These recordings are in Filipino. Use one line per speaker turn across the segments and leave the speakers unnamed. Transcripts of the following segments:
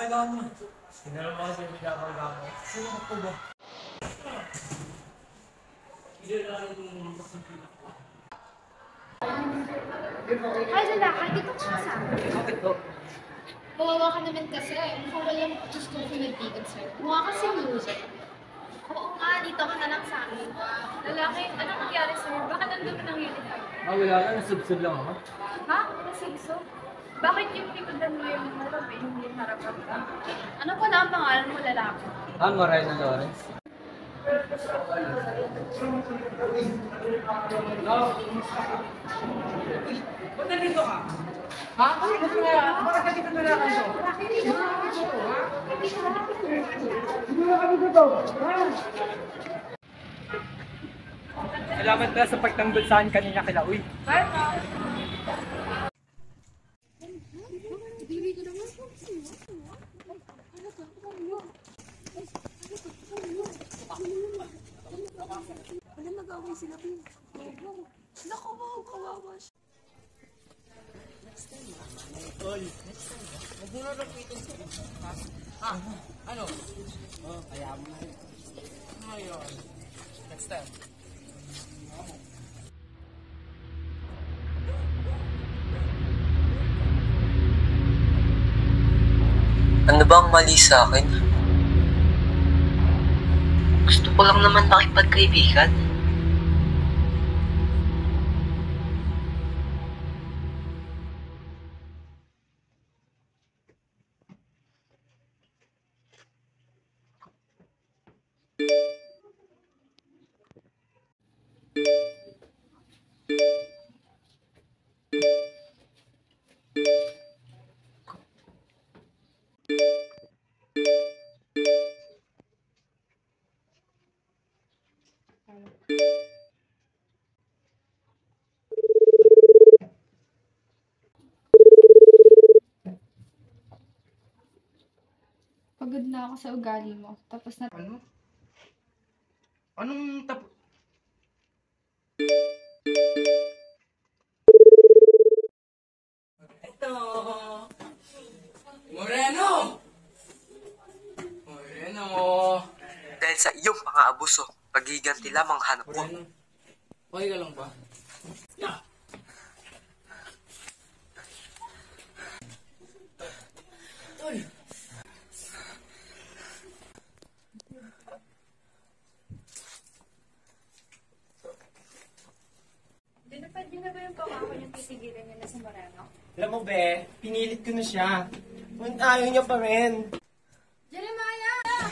Kailangan mo. Sinara mo kasi yung pinapagawa mo. Sino ka po ba?
Ay, lalaki, dito ka sa akin.
Bakit po?
Kawawa ka naman kasi. Mukhang walang gusto ko nagbigan sa'yo. Mukha kasi loser. Oo nga, dito ka na lang sa akin. Lalaki, anong nangyari sa'yo? Bakit nandun ka ng uniform?
Wala lang. Nasubsob lang ako.
Ha? Nasibso? Bakit yung likodan mo yung harap eh, hindi yung harapan ka? Ano pa na ang pangalan mo, lalaki?
Morena Lawrence. Ba't nandito ka? Ha? Bakit nandito na lang kayo? Salamat pala sa pagtanggol sa akin kanina kila Uy.
Wala nag-away sila, Pin. Naku mo, kawawa siya.
Huwag mo na rapitin ko. Ha? Ano? Kaya mo na yun. Ngayon. Next time.
Ano bang mali sa akin? Gusto ko lang naman makipagkaibigan.
Pagod na ako sa ugali mo. Tapos na...
Ano? Anong Ito! Moreno! Moreno!
Dahil sa iyong pang-aabuso, pagiganti lamang hanap ko.
Moreno? Okay ka lang ba? Yeah. Tol!
Dinapad niyo na ba yung pangako niyong titigilan niyo na sa Moreno?
Alam mo, be, pinilit ko na siya. Ngunit ayaw niya pa rin.
Jeremiah!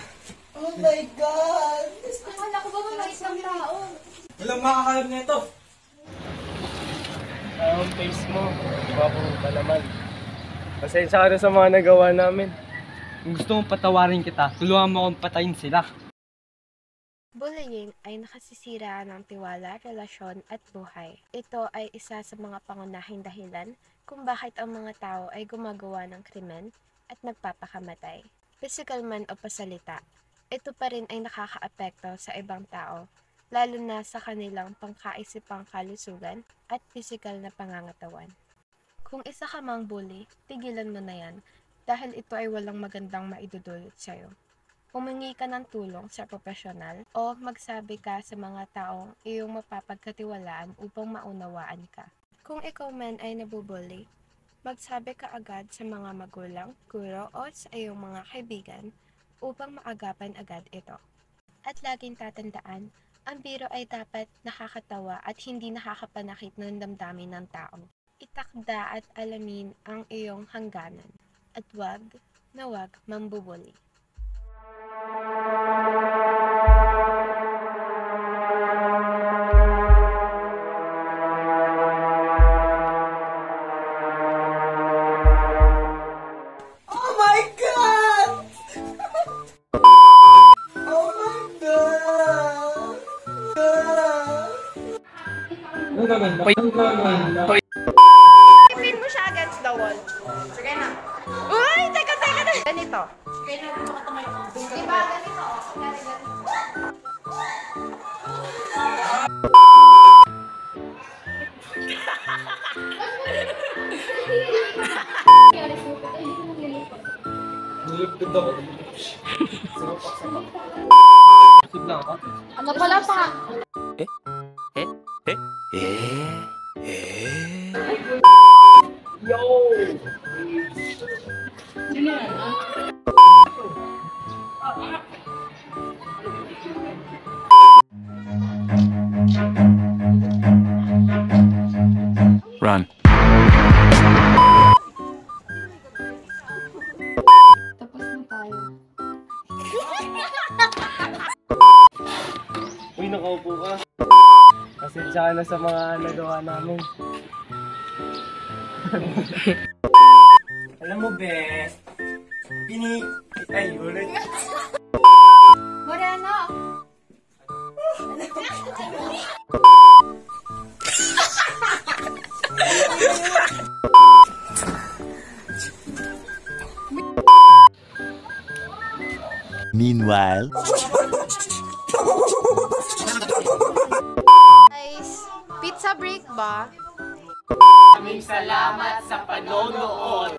Oh my God!
Akala ko ba mabait ng tao?
Walang makakayag na ito!
Ang face mo, gwapo pa naman. Pasensya ka na sa mga nagawa namin.
Kung gusto mong patawarin kita, tulungan mo akong patayin sila.
Bullying ay nakasisira ng tiwala, relasyon at buhay. Ito ay isa sa mga pangunahing dahilan kung bakit ang mga tao ay gumagawa ng krimen at nagpapakamatay. Physical man o pasalita, ito pa rin ay nakakaapekto sa ibang tao, lalo na sa kanilang pangkaisipang kalusugan at physical na pangangatawan. Kung isa ka mang bully, tigilan mo na yan dahil ito ay walang magandang maidudulot sa'yo. Humingi ka ng tulong sa profesional o magsabi ka sa mga taong iyong mapapagkatiwalaan upang maunawaan ka. Kung ikaw man ay nabubully, magsabi ka agad sa mga magulang, guro o sa iyong mga kaibigan upang maagapan agad ito. At laging tatandaan, ang biro ay dapat nakakatawa at hindi nakakapanakit ng damdamin ng tao. Itakda at alamin ang iyong hangganan at wag mambubuli.
Oh my God! Oh my God!
Ano naman? Ano naman?
Pin mo siya against the wall. Sige na. Uy! Teka na! Ganito. Sige na, makatumayo. Diba? Ganito. Ganito.
Nilipid ako. Sapak. Sapak lang ako.
Ano pala pa?
Yo!
Run.
Tapos na tayo.
Uy, nakaupo ka. Pasensya ka na sa mga nagawa namin. Alam mo, be, Ay, ulit.
Moreno!
Meanwhile.
Guys, pizza break ba?
Maraming salamat sa panonood.